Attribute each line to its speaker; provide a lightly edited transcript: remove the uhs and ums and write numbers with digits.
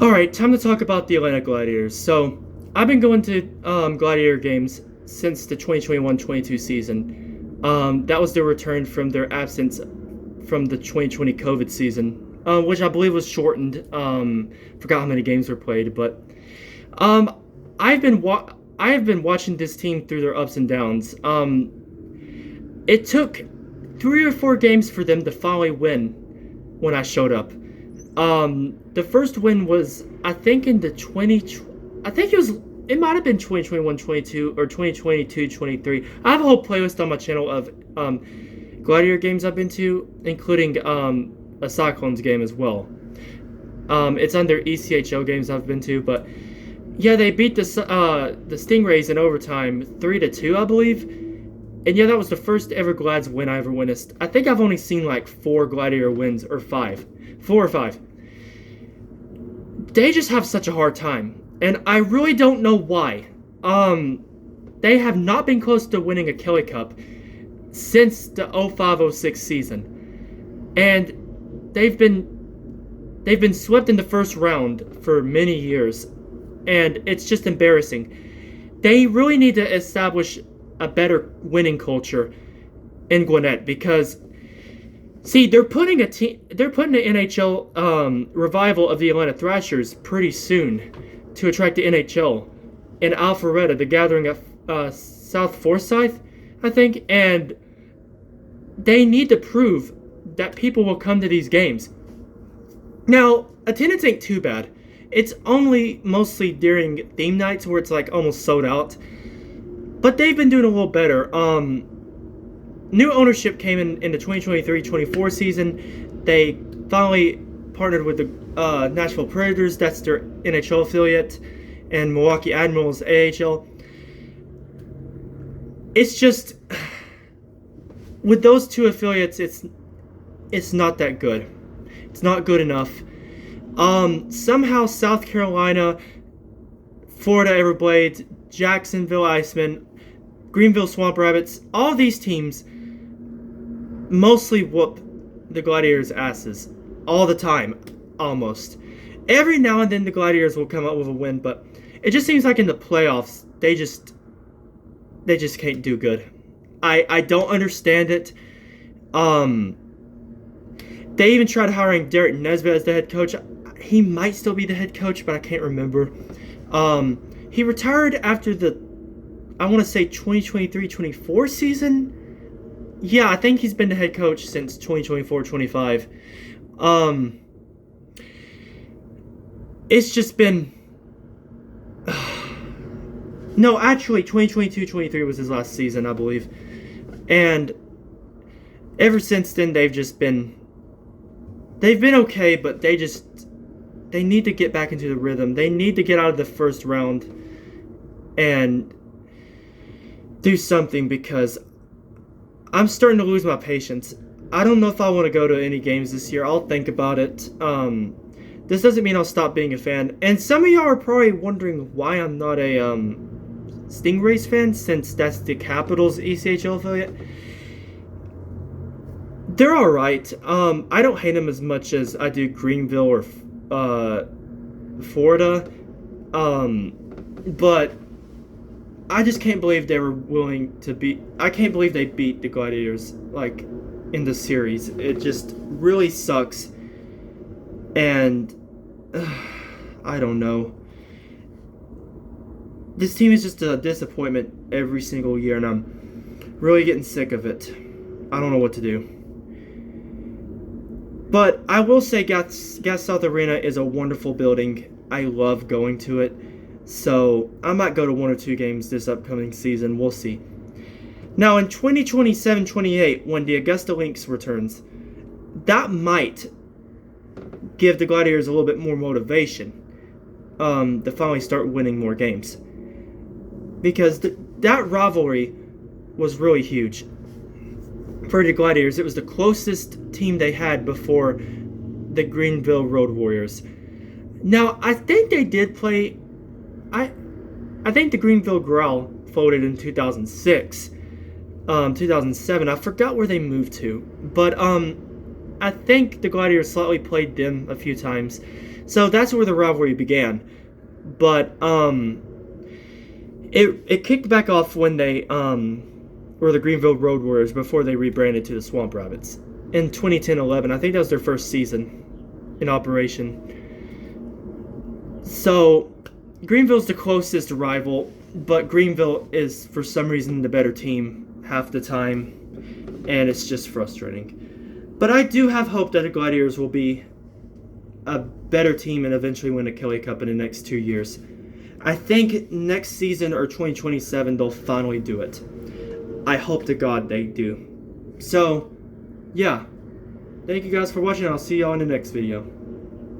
Speaker 1: All right, time to talk about the Atlanta Gladiators. So, I've been going to Gladiator games since the 2021-22 season. That was their return from their absence from the 2020 COVID season, which I believe was shortened. Forgot how many games were played, but um, I have been watching this team through their ups and downs. It took 3 or 4 games for them to finally win when I showed up. The first win was I think in the 20 I think it might have been 2021-22 or 2022-23. I have a whole playlist on my channel of Gladiator games I've been to, including a Cyclones game as well. It's under ECHL games I've been to, but yeah, they beat the Stingrays in overtime 3-2, I believe. And yeah, that was the first ever Glads win I ever witnessed. I think I've only seen like 4 Gladiator wins, or 5. 4 or 5. They just have such a hard time, and I really don't know why. They have not been close to winning a Kelly Cup since the 05-06 season, and they've been swept in the first round for many years, and it's just embarrassing. They really need to establish a better winning culture in Gwinnett because, see, they're putting the NHL revival of the Atlanta Thrashers pretty soon to attract the NHL in Alpharetta, the gathering of South Forsyth, I think, and they need to prove that people will come to these games. Now, attendance ain't too bad. It's only mostly during theme nights where it's like almost sold out. But they've been doing a little better. New ownership came in the 2023-24 season. They finally partnered with the Nashville Predators, that's their NHL affiliate, and Milwaukee Admirals AHL. It's just, with those two affiliates, it's not that good. It's not good enough. Somehow South Carolina, Florida Everblades, Jacksonville Icemen, Greenville Swamp Rabbits, all these teams mostly whoop the Gladiators' asses all the time, almost. Every now and then the Gladiators will come up with a win, but it just seems like in the playoffs they just can't do good. I don't understand it. They even tried hiring Derek Nesbitt as the head coach. He might still be the head coach, but I can't remember. He retired after I want to say 2023-24 season. Yeah, I think he's been the head coach since 2024-25. It's just been... No, actually, 2022-23 was his last season, I believe. And ever since then, they've been okay, but they need to get back into the rhythm. They need to get out of the first round and do something, because I'm starting to lose my patience. I don't know if I want to go to any games this year. I'll think about it. This doesn't mean I'll stop being a fan. And some of y'all are probably wondering why I'm not a Stingrays fan, since that's the Capitals ECHL affiliate. They're alright. I don't hate them as much as I do Greenville or Florida. But I just can't believe they were willing to beat... I can't believe they beat the Gladiators, like, in the series. It just really sucks. And I don't know. This team is just a disappointment every single year, and I'm really getting sick of it. I don't know what to do. But I will say Gas South Arena is a wonderful building. I love going to it. So I might go to 1 or 2 games this upcoming season. We'll see. Now in 2027-28, when the Augusta Lynx returns, that might give the Gladiators a little bit more motivation to finally start winning more games. Because that rivalry was really huge. For the Gladiators, it was the closest team they had before the Greenville Road Warriors. Now, I think they did play... I think the Greenville Growl folded in 2006. 2007. I forgot where they moved to. But I think the Gladiators slightly played them a few times. So that's where the rivalry began. But it kicked back off when they were the Greenville Road Warriors before they rebranded to the Swamp Rabbits in 2010-11. I think that was their first season in operation. So Greenville's the closest rival, but Greenville is for some reason the better team half the time, and it's just frustrating. But I do have hope that the Gladiators will be a better team and eventually win a Kelly Cup in the next 2 years. I think next season or 2027 they'll finally do it. I hope to God they do. So, yeah. Thank you guys for watching. I'll see y'all in the next video.